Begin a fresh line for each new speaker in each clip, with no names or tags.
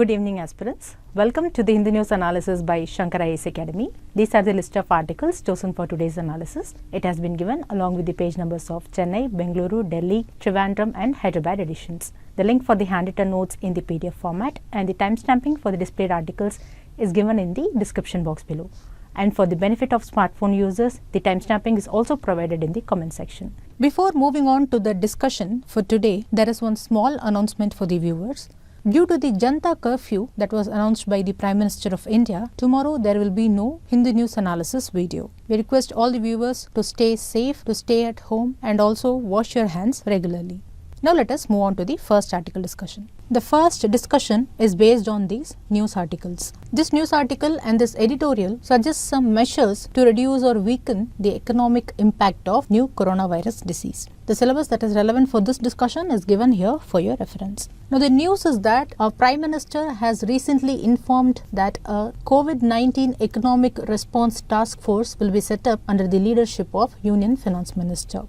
Good evening, aspirants. Welcome to the Hindu News Analysis by Shankar IAS Academy. These are the list of articles chosen for today's analysis. It has been given along with the page numbers of Chennai, Bengaluru, Delhi, Trivandrum and Hyderabad editions. The link for the handwritten notes in the PDF format and the timestamping for the displayed articles is given in the description box below. And for the benefit of smartphone users, the timestamping is also provided in the comment section. Before moving on to the discussion for today, there is one small announcement for the viewers. Due to the Janta curfew that was announced by the Prime Minister of India, tomorrow there will be no Hindu News Analysis video. We request all the viewers to stay safe, to stay at home and also wash your hands regularly. Now let us move on to the first article discussion. The first discussion is based on these news articles. This news article and this editorial suggests some measures to reduce or weaken the economic impact of new coronavirus disease. The syllabus that is relevant for this discussion is given here for your reference. Now the news is that our Prime Minister has recently informed that a COVID-19 Economic Response Task Force will be set up under the leadership of Union Finance Minister.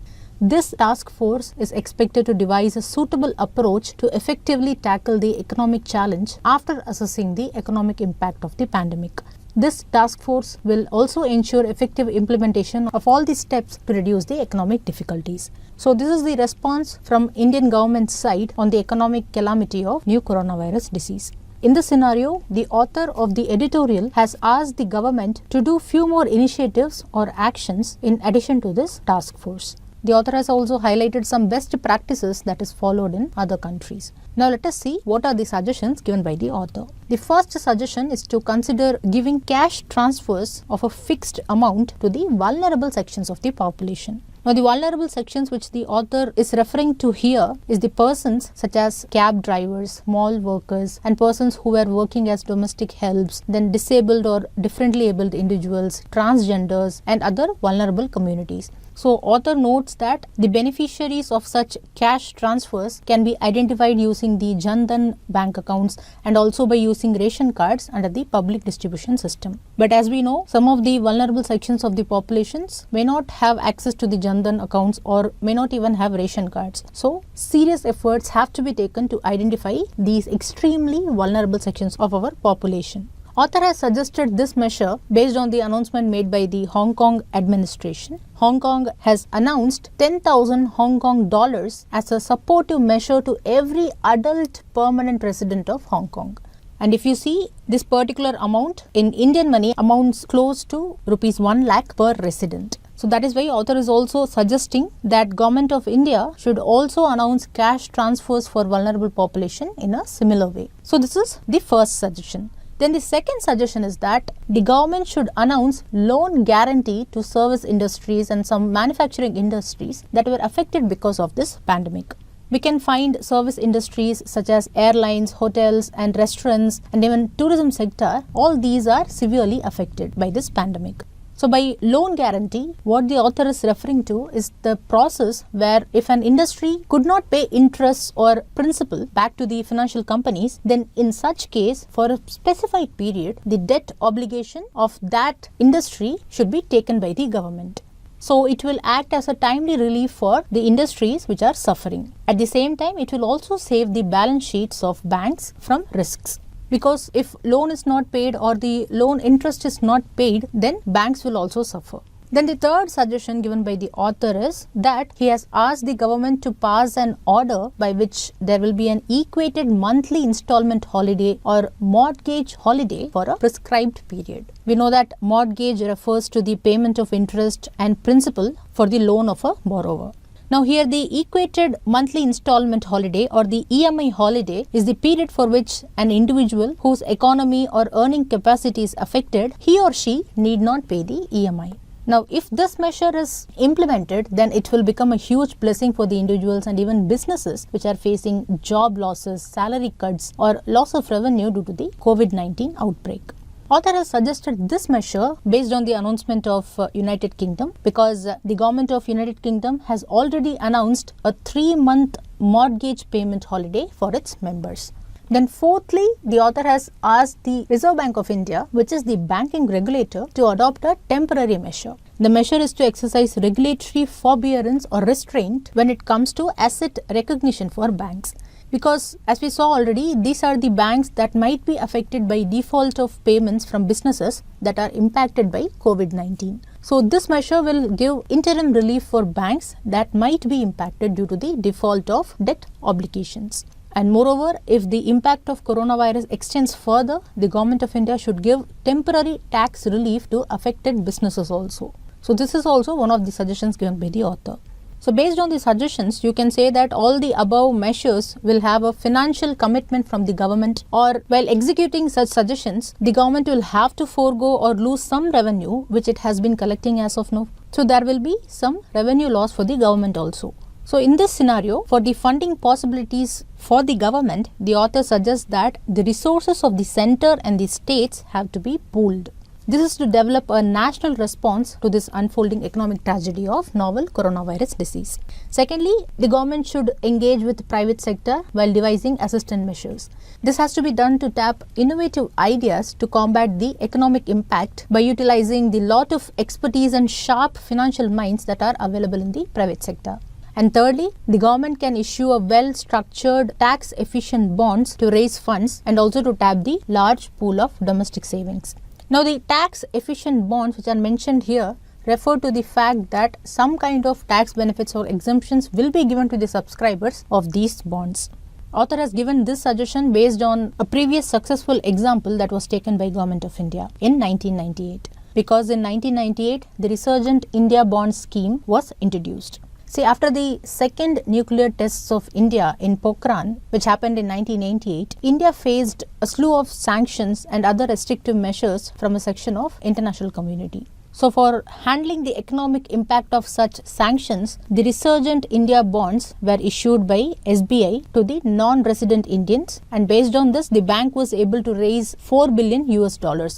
This task force is expected to devise a suitable approach to effectively tackle the economic challenge after assessing the economic impact of the pandemic. This task force will also ensure effective implementation of all the steps to reduce the economic difficulties. So this is the response from Indian government's side on the economic calamity of new coronavirus disease. In this scenario, the author of the editorial has asked the government to do few more initiatives or actions in addition to this task force. The author has also highlighted some best practices that is followed in other countries. Now let us see what are the suggestions given by the author. The first suggestion is to consider giving cash transfers of a fixed amount to the vulnerable sections of the population. Now the vulnerable sections which the author is referring to here is the persons such as cab drivers, small workers and persons who were working as domestic helps, then disabled or differently abled individuals, transgenders and other vulnerable communities. So author notes that the beneficiaries of such cash transfers can be identified using the Jan Dhan bank accounts and also by using ration cards under the public distribution system. But as we know, some of the vulnerable sections of the populations may not have access to the Jan Dhan accounts or may not even have ration cards. So serious efforts have to be taken to identify these extremely vulnerable sections of our population. Author has suggested this measure based on the announcement made by the Hong Kong administration. Hong Kong has announced 10,000 Hong Kong dollars as a supportive measure to every adult permanent resident of Hong Kong. And if you see, this particular amount in Indian money amounts close to rupees 1 lakh per resident. So that is why author is also suggesting that Government of India should also announce cash transfers for vulnerable population in a similar way. So this is the first suggestion. Then the second suggestion is that the government should announce loan guarantee to service industries and some manufacturing industries that were affected because of this pandemic. We can find service industries such as airlines, hotels and restaurants and even tourism sector. All these are severely affected by this pandemic. So by loan guarantee, what the author is referring to is the process where if an industry could not pay interest or principal back to the financial companies, then in such case, for a specified period, the debt obligation of that industry should be taken by the government. So it will act as a timely relief for the industries which are suffering. At the same time, it will also save the balance sheets of banks from risks. Because if loan is not paid or the loan interest is not paid, then banks will also suffer. Then the third suggestion given by the author is that he has asked the government to pass an order by which there will be an equated monthly installment holiday or mortgage holiday for a prescribed period. We know that mortgage refers to the payment of interest and principal for the loan of a borrower. Now here the equated monthly installment holiday or the EMI holiday is the period for which an individual whose economy or earning capacity is affected, he or she need not pay the EMI. Now if this measure is implemented, then it will become a huge blessing for the individuals and even businesses which are facing job losses, salary cuts or loss of revenue due to the COVID-19 outbreak. Author has suggested this measure based on the announcement of United Kingdom because the government of United Kingdom has already announced a 3-month mortgage payment holiday for its members. Then fourthly, the author has asked the Reserve Bank of India, which is the banking regulator, to adopt a temporary measure. The measure is to exercise regulatory forbearance or restraint when it comes to asset recognition for banks. Because as we saw already, these are the banks that might be affected by default of payments from businesses that are impacted by COVID-19. So this measure will give interim relief for banks that might be impacted due to the default of debt obligations. And moreover, if the impact of coronavirus extends further, the Government of India should give temporary tax relief to affected businesses also. So this is also one of the suggestions given by the author. So based on the suggestions, you can say that all the above measures will have a financial commitment from the government, or while executing such suggestions, the government will have to forego or lose some revenue which it has been collecting as of now. So there will be some revenue loss for the government also. So in this scenario, for the funding possibilities for the government, the author suggests that the resources of the center and the states have to be pooled. This is to develop a national response to this unfolding economic tragedy of novel coronavirus disease. Secondly, the government should engage with the private sector while devising assistance measures. This has to be done to tap innovative ideas to combat the economic impact by utilizing the lot of expertise and sharp financial minds that are available in the private sector. And thirdly, the government can issue a well-structured tax-efficient bonds to raise funds and also to tap the large pool of domestic savings. Now, the tax-efficient bonds which are mentioned here refer to the fact that some kind of tax benefits or exemptions will be given to the subscribers of these bonds. Author has given this suggestion based on a previous successful example that was taken by Government of India in 1998. Because in 1998, the Resurgent India Bond Scheme was introduced. See, after the second nuclear tests of India in Pokhran, which happened in 1998, India faced a slew of sanctions and other restrictive measures from a section of international community. So, for handling the economic impact of such sanctions, the Resurgent India bonds were issued by SBI to the non-resident Indians, and based on this, the bank was able to raise $4 billion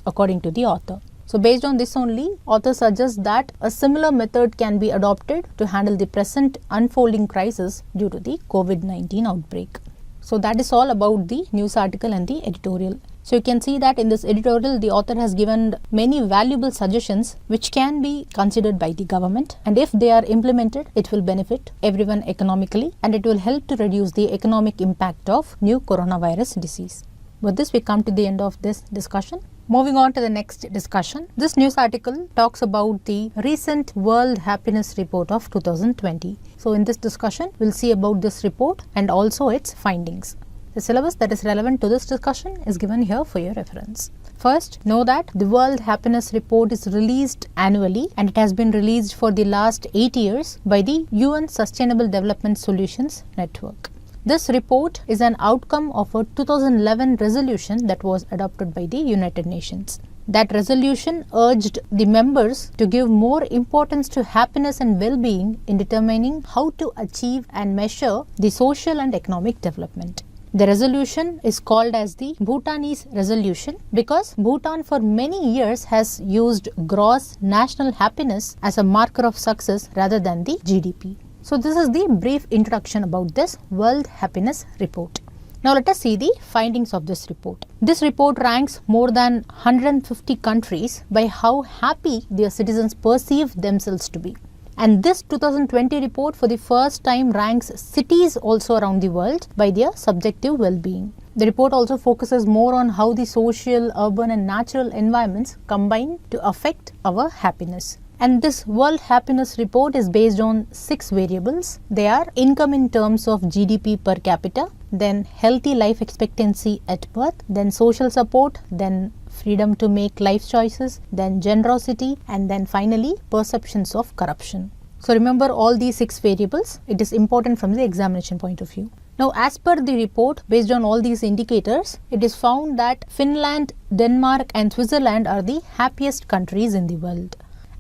according to the author. So based on this only, author suggests that a similar method can be adopted to handle the present unfolding crisis due to the COVID-19 outbreak. So that is all about the news article and the editorial. So you can see that in this editorial, the author has given many valuable suggestions which can be considered by the government, and if they are implemented, it will benefit everyone economically and it will help to reduce the economic impact of new coronavirus disease. With this, we come to the end of this discussion. Moving on to the next discussion. This news article talks about the recent World Happiness Report of 2020. So in this discussion, we'll see about this report and also its findings. The syllabus that is relevant to this discussion is given here for your reference. First, know that the World Happiness Report is released annually and it has been released for the last 8 years by the UN Sustainable Development Solutions Network. This report is an outcome of a 2011 resolution that was adopted by the United Nations. That resolution urged the members to give more importance to happiness and well-being in determining how to achieve and measure the social and economic development. The resolution is called as the Bhutanese resolution because Bhutan for many years has used gross national happiness as a marker of success rather than the GDP. So this is the brief introduction about this World Happiness Report. Now let us see the findings of this report. This report ranks more than 150 countries by how happy their citizens perceive themselves to be. And this 2020 report for the first time ranks cities also around the world by their subjective well-being. The report also focuses more on how the social, urban and natural environments combine to affect our happiness. And this World Happiness Report is based on 6 variables. They are income in terms of GDP per capita, then healthy life expectancy at birth, then social support, then freedom to make life choices, then generosity, and then finally perceptions of corruption. So remember all these 6 variables. It is important from the examination point of view. Now, as per the report, based on all these indicators, it is found that Finland, Denmark and Switzerland are the happiest countries in the world.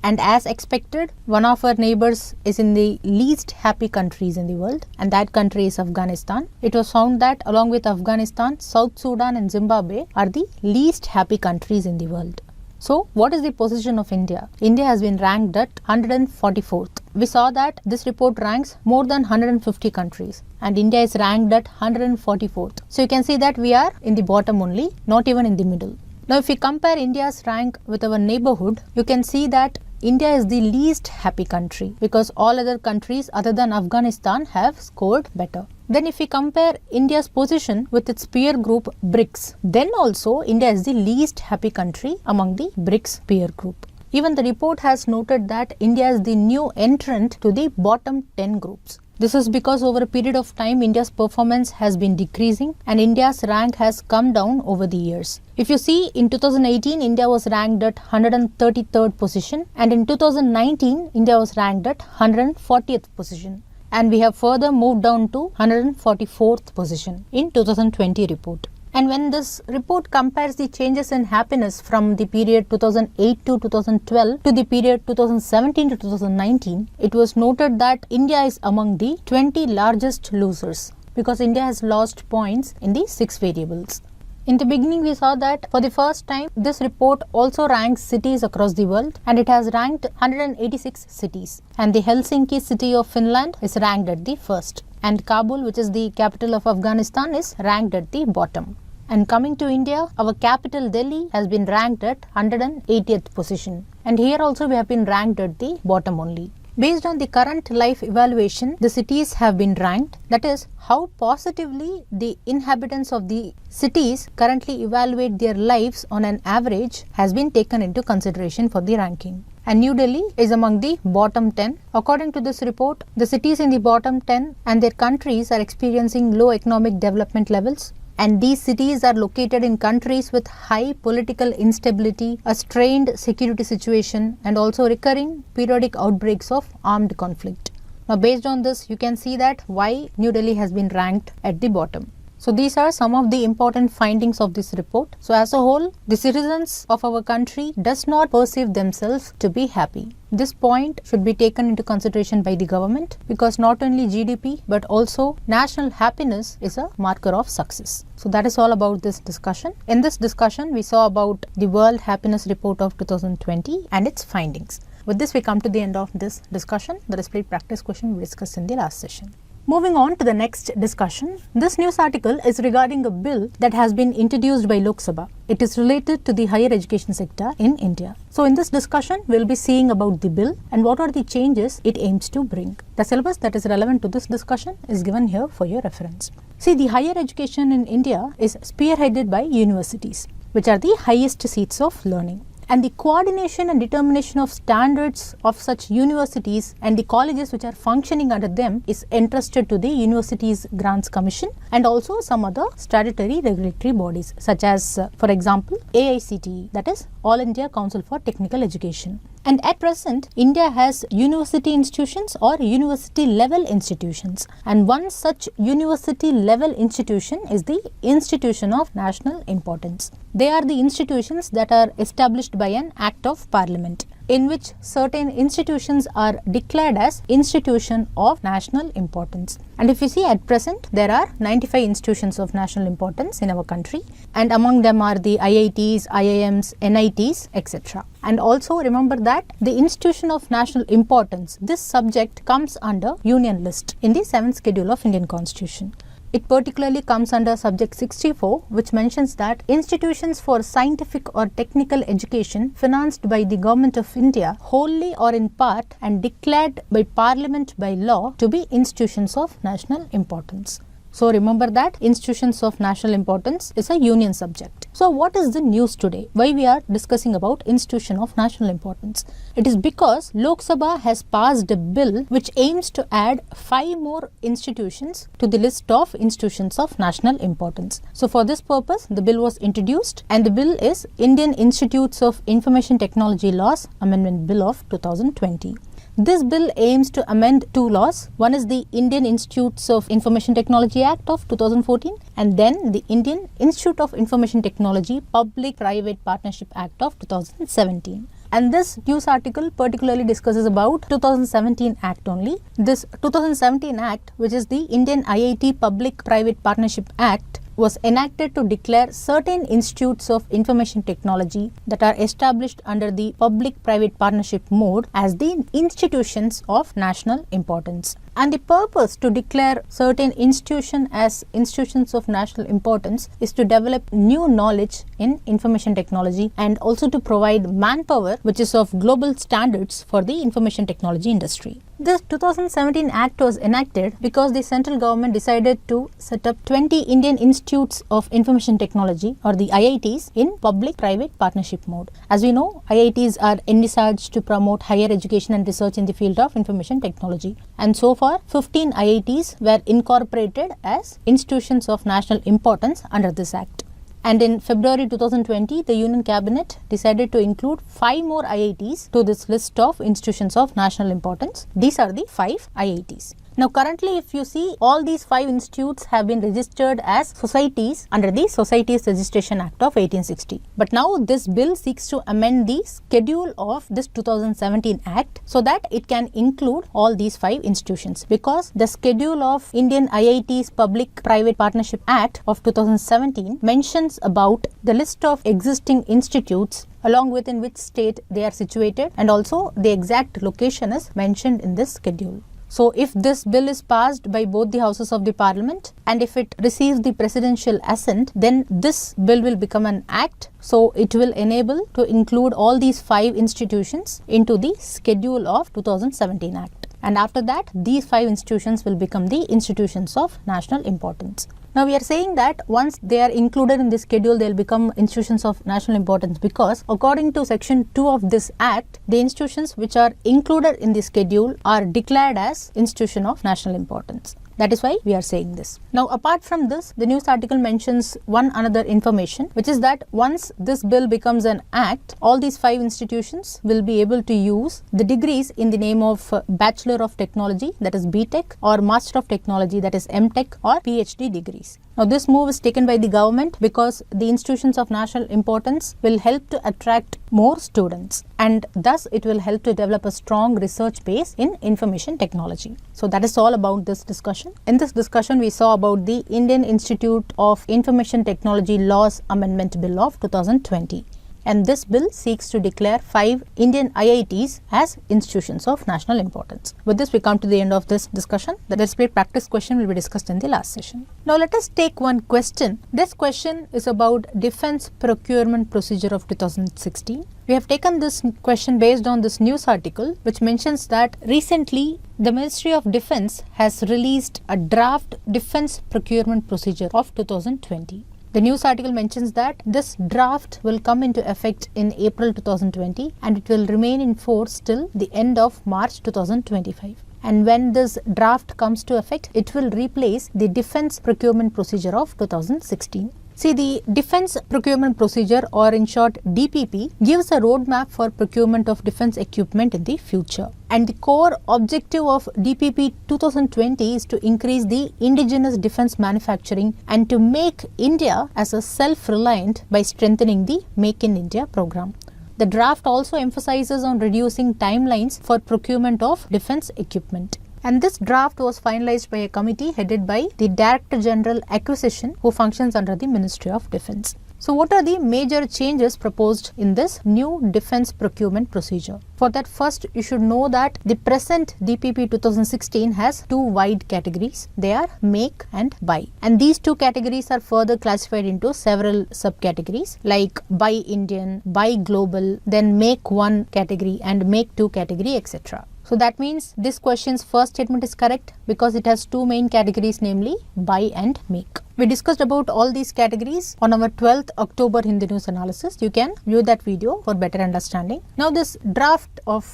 And as expected, one of our neighbors is in the least happy countries in the world, and that country is Afghanistan. It was found that along with Afghanistan, South Sudan and Zimbabwe are the least happy countries in the world. So, what is the position of India? India has been ranked at 144th. We saw that this report ranks more than 150 countries and India is ranked at 144th. So, you can see that we are in the bottom only, not even in the middle. Now, if we compare India's rank with our neighborhood, you can see that India is the least happy country because all other countries other than Afghanistan have scored better. Then if we compare India's position with its peer group BRICS, then also India is the least happy country among the BRICS peer group. Even the report has noted that India is the new entrant to the bottom 10 groups. This is because over a period of time, India's performance has been decreasing and India's rank has come down over the years. If you see, in 2018, India was ranked at 133rd position, and in 2019, India was ranked at 140th position. And we have further moved down to 144th position in 2020 report. And when this report compares the changes in happiness from the period 2008 to 2012 to the period 2017 to 2019, it was noted that India is among the 20 largest losers because India has lost points in the 6 variables. In the beginning, we saw that for the first time, this report also ranks cities across the world, and it has ranked 186 cities. And the Helsinki city of Finland is ranked at the first. And Kabul, which is the capital of Afghanistan, is ranked at the bottom. And coming to India, our capital Delhi has been ranked at 180th position. And here also we have been ranked at the bottom only. Based on the current life evaluation, the cities have been ranked. That is, how positively the inhabitants of the cities currently evaluate their lives on an average has been taken into consideration for the ranking. And New Delhi is among the bottom 10. According to this report, the cities in the bottom 10 and their countries are experiencing low economic development levels. And these cities are located in countries with high political instability, a strained security situation, and also recurring periodic outbreaks of armed conflict. Now, based on this, you can see that why New Delhi has been ranked at the bottom. So, these are some of the important findings of this report. So, as a whole, the citizens of our country does not perceive themselves to be happy. This point should be taken into consideration by the government because not only GDP but also national happiness is a marker of success. So, that is all about this discussion. In this discussion, we saw about the World Happiness Report of 2020 and its findings. With this, we come to the end of this discussion. The split practice question we discussed in the last session. Moving on to the next discussion, this news article is regarding a bill that has been introduced by Lok Sabha. It is related to the higher education sector in India. So in this discussion, we will be seeing about the bill and what are the changes it aims to bring. The syllabus that is relevant to this discussion is given here for your reference. See, the higher education in India is spearheaded by universities, which are the highest seats of learning. And the coordination and determination of standards of such universities and the colleges which are functioning under them is entrusted to the Universities Grants Commission and also some other statutory regulatory bodies such as, for example, AICTE, that is All India Council for Technical Education. And at present, India has university institutions or university level institutions. And one such university level institution is the Institution of National Importance. They are the institutions that are established by an Act of Parliament, in which certain institutions are declared as institution of national importance. And if you see, at present, there are 95 institutions of national importance in our country, and among them are the IITs, IIMs, NITs, etc. And also remember that the institution of national importance, this subject comes under Union List in the 7th schedule of Indian Constitution. It particularly comes under subject 64, which mentions that institutions for scientific or technical education financed by the Government of India wholly or in part and declared by Parliament by law to be institutions of national importance. So remember that institutions of national importance is a union subject. So what is the news today? Why we are discussing about institution of national importance? It is because Lok Sabha has passed a bill which aims to add 5 more institutions to the list of institutions of national importance. So for this purpose, the bill was introduced, and the bill is Indian Institutes of Information Technology Laws Amendment Bill of 2020. This bill aims to amend 2 laws. One is the Indian Institutes of Information Technology Act of 2014 and then the Indian Institute of Information Technology Public-Private Partnership Act of 2017. And this news article particularly discusses about 2017 Act only. This 2017 Act, which is the Indian IIT Public-Private Partnership Act, was enacted to declare certain institutes of information technology that are established under the public-private partnership mode as the institutions of national importance. And the purpose to declare certain institutions as institutions of national importance is to develop new knowledge in information technology and also to provide manpower which is of global standards for the information technology industry. This 2017 Act was enacted because the central government decided to set up 20 Indian Institutes of Information Technology, or the IITs, in public-private partnership mode. As we know, IITs are envisaged to promote higher education and research in the field of information technology. And so far, 15 IITs were incorporated as institutions of national importance under this Act. And in February 2020, the Union Cabinet decided to include 5 more IITs to this list of institutions of national importance. These are the 5 IITs. Now currently, if you see, all these 5 institutes have been registered as societies under the Societies Registration Act of 1860. But now this bill seeks to amend the schedule of this 2017 Act so that it can include all these 5 institutions, because the schedule of Indian IITs Public-Private Partnership Act of 2017 mentions about the list of existing institutes along with in which state they are situated, and also the exact location is mentioned in this schedule. So if this bill is passed by both the houses of the parliament and if it receives the presidential assent, then this bill will become an act. So it will enable to include all these 5 institutions into the schedule of 2017 Act. And after that, these 5 institutions will become the institutions of national importance. Now we are saying that once they are included in this schedule, they will become institutions of national importance, because according to section 2 of this Act, the institutions which are included in the schedule are declared as institution of national importance. That is why we are saying this. Now apart from this, the news article mentions one another information, which is that once this bill becomes an act, all these 5 institutions will be able to use the degrees in the name of Bachelor of Technology, that is BTech, or Master of Technology, that is MTech, or PhD degrees. Now this move is taken by the government because the institutions of national importance will help to attract more students, and thus it will help to develop a strong research base in information technology. So that is all about this discussion. In this discussion, we saw about the Indian Institute of Information Technology Laws Amendment Bill of 2020. And this bill seeks to declare 5 Indian IITs as institutions of national importance. With this, we come to the end of this discussion. The display practice question will be discussed in the last session. Now let us take one question. This question is about Defence Procurement Procedure of 2016. We have taken this question based on this news article, which mentions that recently the Ministry of Defence has released a draft Defence Procurement Procedure of 2020. The news article mentions that this draft will come into effect in April 2020 and it will remain in force till the end of March 2025. And when this draft comes to effect, it will replace the Defence Procurement Procedure of 2016. See, the Defence Procurement Procedure, or in short DPP, gives a roadmap for procurement of defence equipment in the future. And the core objective of DPP 2020 is to increase the indigenous defence manufacturing and to make India as a self-reliant by strengthening the Make in India program. The draft also emphasizes on reducing timelines for procurement of defence equipment. And this draft was finalized by a committee headed by the Director General Acquisition, who functions under the Ministry of Defence. So what are the major changes proposed in this new defence procurement procedure? For that, first you should know that the present DPP 2016 has 2 wide categories. They are make and buy. And these 2 categories are further classified into several subcategories like buy Indian, buy global, then make 1 category and make 2 category, etc. So that means this question's first statement is correct because it has 2 main categories, namely buy and make. We discussed about all these categories on our 12th October Hindi News analysis. You can view that video for better understanding. Now this draft of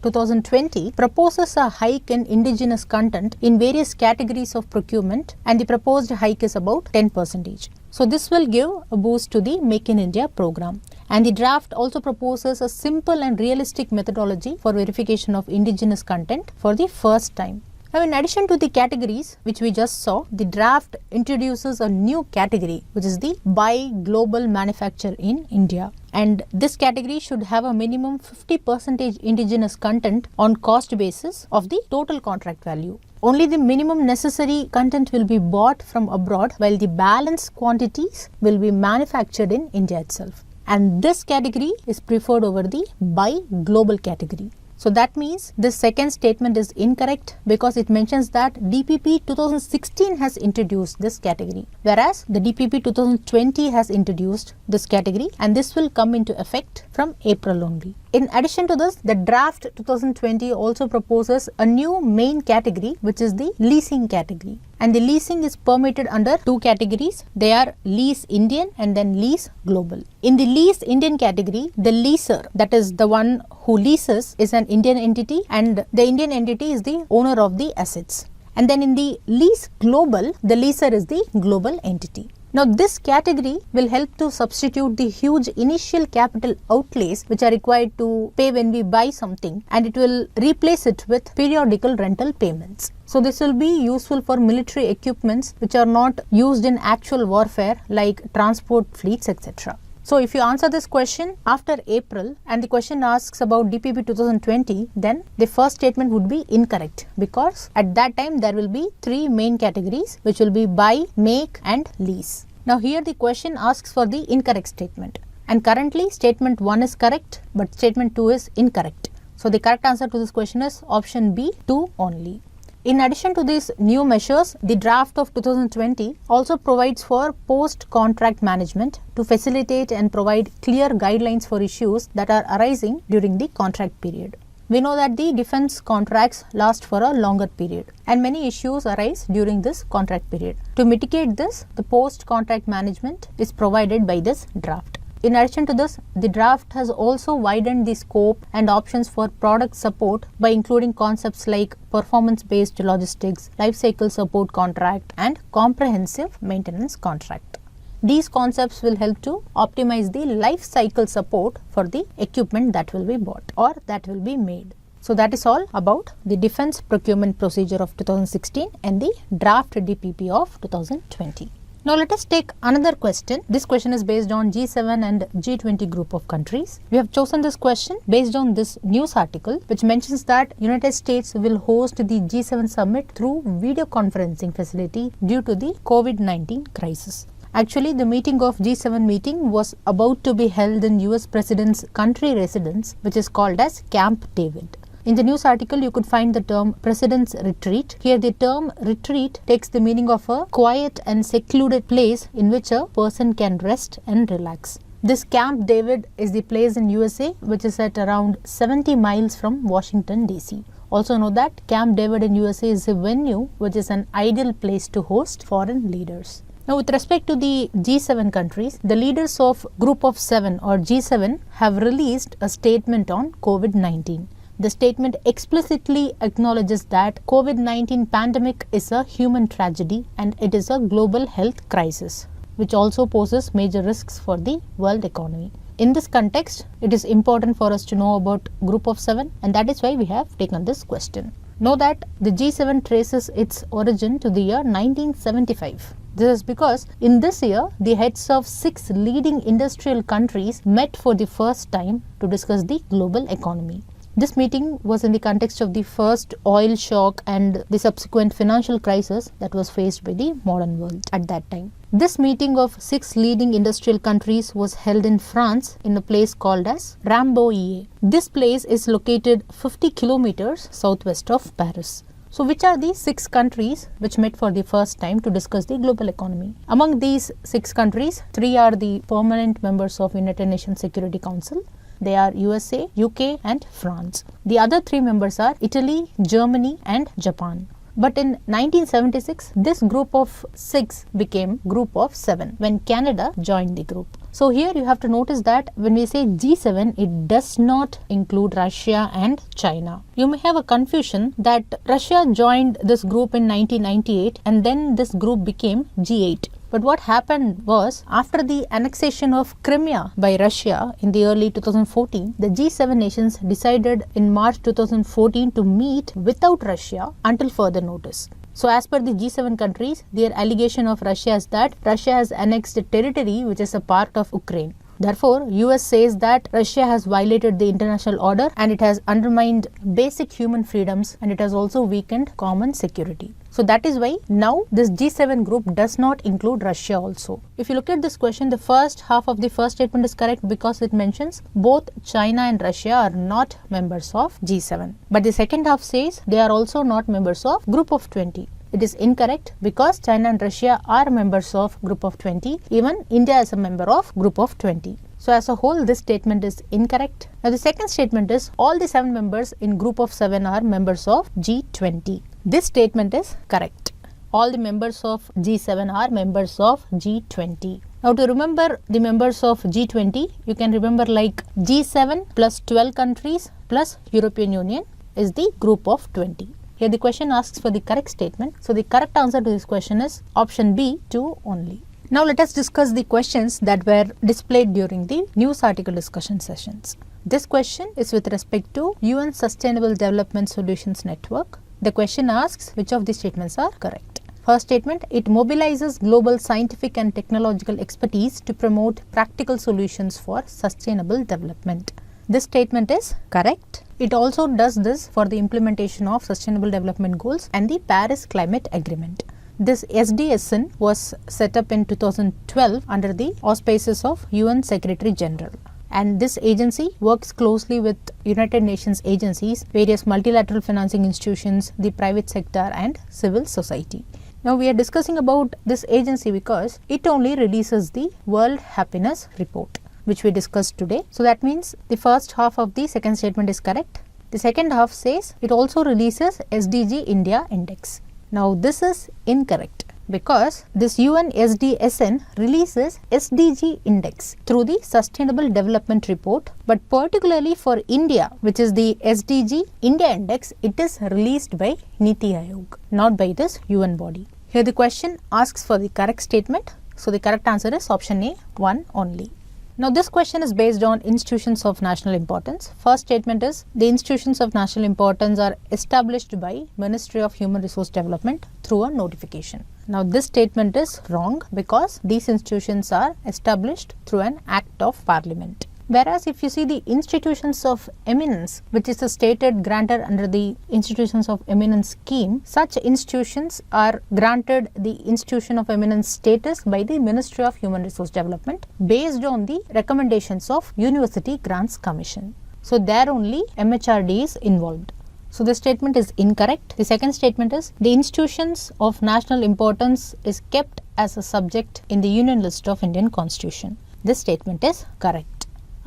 2020 proposes a hike in indigenous content in various categories of procurement, and the proposed hike is about 10%. So this will give a boost to the Make in India program. And the draft also proposes a simple and realistic methodology for verification of indigenous content for the first time. Now, in addition to the categories which we just saw, the draft introduces a new category, which is the buy global manufacture in India. And this category should have a minimum 50% indigenous content on cost basis of the total contract value. Only the minimum necessary content will be bought from abroad, while the balance quantities will be manufactured in India itself. And this category is preferred over the buy global category. So that means this second statement is incorrect because it mentions that DPP 2016 has introduced this category, whereas the DPP 2020 has introduced this category, and this will come into effect from April only. In addition to this, the draft 2020 also proposes a new main category, which is the leasing category. And the leasing is permitted under two categories. They are lease Indian and then lease global. In the lease Indian category, the leaser, that is the one who leases, is an Indian entity, and the Indian entity is the owner of the assets. And then in the lease global, the leaser is the global entity. Now this category will help to substitute the huge initial capital outlays which are required to pay when we buy something, and it will replace it with periodical rental payments. So this will be useful for military equipments which are not used in actual warfare like transport fleets, etc. So if you answer this question after April and the question asks about DPP 2020, then the first statement would be incorrect because at that time there will be three main categories which will be buy, make and lease. Now here the question asks for the incorrect statement, and currently statement 1 is correct but statement 2 is incorrect. So the correct answer to this question is option B, 2 only. In addition to these new measures, the draft of 2020 also provides for post-contract management to facilitate and provide clear guidelines for issues that are arising during the contract period. We know that the defense contracts last for a longer period and many issues arise during this contract period. To mitigate this, the post-contract management is provided by this draft. In addition to this, the draft has also widened the scope and options for product support by including concepts like performance-based logistics, life cycle support contract and comprehensive maintenance contract. These concepts will help to optimize the life cycle support for the equipment that will be bought or that will be made. So that is all about the defense procurement procedure of 2016 and the draft DPP of 2020. Now let us take another question. This question is based on G7 and G20 group of countries. We have chosen this question based on this news article which mentions that United States will host the G7 summit through video conferencing facility due to the COVID-19 crisis. Actually, the meeting of G7 meeting was about to be held in US President's country residence, which is called as Camp David. In the news article, you could find the term President's Retreat. Here, the term retreat takes the meaning of a quiet and secluded place in which a person can rest and relax. This Camp David is the place in USA which is at around 70 miles from Washington DC. Also know that Camp David in USA is a venue which is an ideal place to host foreign leaders. Now, with respect to the G7 countries, the leaders of Group of 7 or G7 have released a statement on COVID-19. The statement explicitly acknowledges that COVID-19 pandemic is a human tragedy and it is a global health crisis, which also poses major risks for the world economy. In this context, it is important for us to know about Group of 7, and that is why we have taken this question. Know that the G7 traces its origin to the year 1975. This is because in this year, the heads of 6 leading industrial countries met for the first time to discuss the global economy. This meeting was in the context of the first oil shock and the subsequent financial crisis that was faced by the modern world at that time. This meeting of 6 leading industrial countries was held in France in a place called as Rambouillet. This place is located 50 kilometers southwest of Paris. So which are the 6 countries which met for the first time to discuss the global economy? Among these 6 countries, 3 are the permanent members of United Nations Security Council. They are USA, UK and France. The other 3 members are Italy, Germany and Japan. But in 1976, this group of 6 became Group of 7 when Canada joined the group. So here you have to notice that when we say G7, it does not include Russia and China. You may have a confusion that Russia joined this group in 1998 and then this group became G8. But what happened was, after the annexation of Crimea by Russia in the early 2014, the G7 nations decided in March 2014 to meet without Russia until further notice. So as per the G7 countries, their allegation of Russia is that Russia has annexed a territory which is a part of Ukraine. Therefore, US says that Russia has violated the international order and it has undermined basic human freedoms and it has also weakened common security. So that is why now this G7 group does not include Russia also. If you look at this question, the first half of the first statement is correct because it mentions both China and Russia are not members of G7. But the second half says they are also not members of Group of 20. It is incorrect because China and Russia are members of Group of 20. Even India is a member of Group of 20. So as a whole, this statement is incorrect. Now the second statement is all the 7 members in Group of 7 are members of G20. This statement is correct. All the members of G7 are members of G20. Now to remember the members of G20, you can remember like G7 plus 12 countries plus European Union is the Group of 20. Here the question asks for the correct statement. So the correct answer to this question is option B, 2 only. Now let us discuss the questions that were displayed during the news article discussion sessions. This question is with respect to UN Sustainable Development Solutions Network. The question asks which of these statements are correct. First statement, it mobilizes global scientific and technological expertise to promote practical solutions for sustainable development. This statement is correct. It also does this for the implementation of Sustainable Development Goals and the Paris Climate Agreement. This SDSN was set up in 2012 under the auspices of UN Secretary General. And this agency works closely with United Nations agencies, various multilateral financing institutions, the private sector and civil society. Now we are discussing about this agency because it only releases the World Happiness Report, which we discussed today. So that means the first half of the second statement is correct. The second half says it also releases SDG India Index. Now this is incorrect because this UN SDSN releases SDG Index through the Sustainable Development Report, but particularly for India, which is the SDG India Index, it is released by Niti Aayog, not by this UN body. Here the question asks for the correct statement. So the correct answer is option A, 1 only. Now this question is based on institutions of national importance. First statement is the institutions of national importance are established by Ministry of Human Resource Development through a notification. Now this statement is wrong because these institutions are established through an act of parliament. Whereas if you see the institutions of eminence, which is a stated granted under the institutions of eminence scheme, such institutions are granted the institution of eminence status by the Ministry of Human Resource Development based on the recommendations of University Grants Commission. So there only MHRD is involved. So this statement is incorrect. The second statement is the institutions of national importance is kept as a subject in the Union List of Indian Constitution. This statement is correct.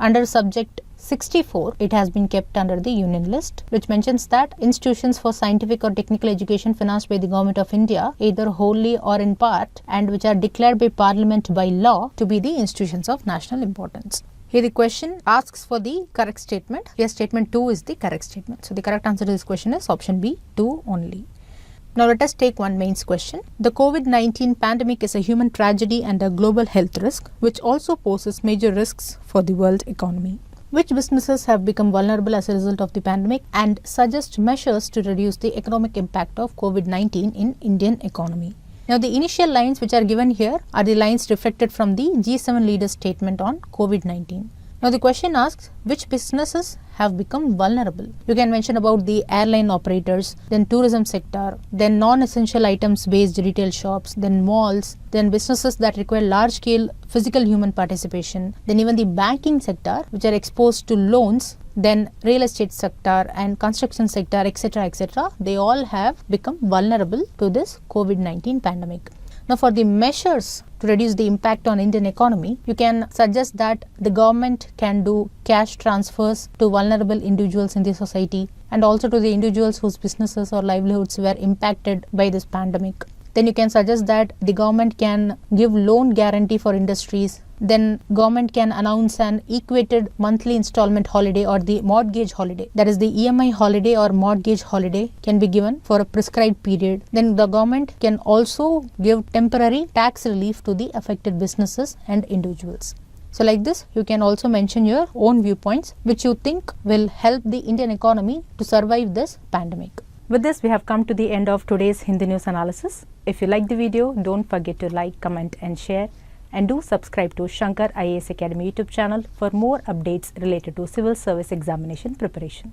Under subject 64, it has been kept under the Union List, which mentions that institutions for scientific or technical education financed by the Government of India, either wholly or in part, and which are declared by Parliament by law to be the institutions of national importance. Here the question asks for the correct statement. Here statement 2 is the correct statement. So the correct answer to this question is option B, 2 only. Now let us take one mains question. The COVID-19 pandemic is a human tragedy and a global health risk, which also poses major risks for the world economy. Which businesses have become vulnerable as a result of the pandemic and suggest measures to reduce the economic impact of COVID-19 in Indian economy? Now the initial lines which are given here are the lines reflected from the G7 leaders statement on COVID-19. Now the question asks which businesses have become vulnerable. You can mention about the airline operators, then tourism sector, then non-essential items based retail shops, then malls, then businesses that require large scale physical human participation, then even the banking sector which are exposed to loans, then real estate sector and construction sector, etc., etc. They all have become vulnerable to this COVID-19 pandemic. Now for the measures to reduce the impact on Indian economy, you can suggest that the government can do cash transfers to vulnerable individuals in the society and also to the individuals whose businesses or livelihoods were impacted by this pandemic. Then you can suggest that the government can give loan guarantee for industries. Then government can announce an equated monthly installment holiday or the mortgage holiday. That is the EMI holiday or mortgage holiday can be given for a prescribed period. Then the government can also give temporary tax relief to the affected businesses and individuals. So like this, you can also mention your own viewpoints which you think will help the Indian economy to survive this pandemic. With this, we have come to the end of today's Hindi news analysis. If you like the video, don't forget to like, comment and share. and do subscribe to Shankar IAS Academy YouTube channel for more updates related to civil service examination preparation.